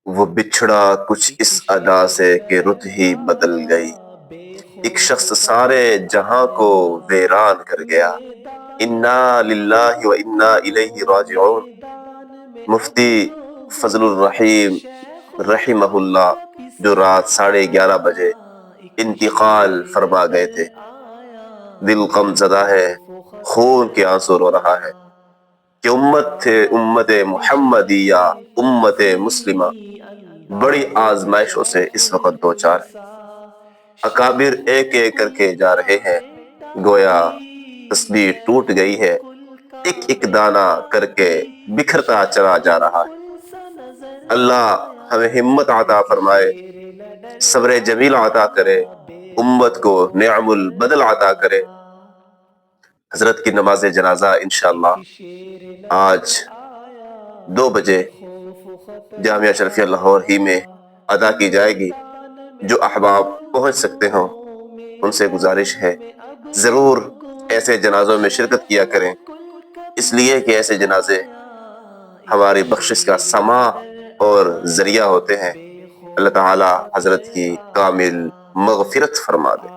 وہ بچھڑا کچھ اس ادا سے کہ رت ہی بدل گئی، ایک شخص سارے جہاں کو ویران کر گیا، انا للہ و انا الیہ راجعون۔ مفتی فضل الرحیم رحمہ اللہ جو رات 11:30 بجے انتقال فرما گئے تھے، دل غم زدہ ہے، خون کے آنسو رو رہا ہے کہ امت محمدیہ، امت مسلمہ بڑی آزمائشوں سے اس وقت دوچار ہے۔ اکابر ایک ایک کر کے جا رہے ہیں، گویا تسبیح ٹوٹ گئی ہے، ایک ایک دانہ کر کے بکھرتا چلا جا رہا ہے۔ اللہ ہمیں ہمت عطا فرمائے، صبر جمیل عطا کرے، امت کو نعم البدل عطا کرے۔ حضرت کی نماز جنازہ انشاءاللہ آج 2 بجے جامعہ شرفیہ لاہور ہی میں ادا کی جائے گی۔ جو احباب پہنچ سکتے ہوں ان سے گزارش ہے ضرور ایسے جنازوں میں شرکت کیا کریں، اس لیے کہ ایسے جنازے ہماری بخشش کا سماں اور ذریعہ ہوتے ہیں۔ اللہ تعالی حضرت کی کامل مغفرت فرما دے۔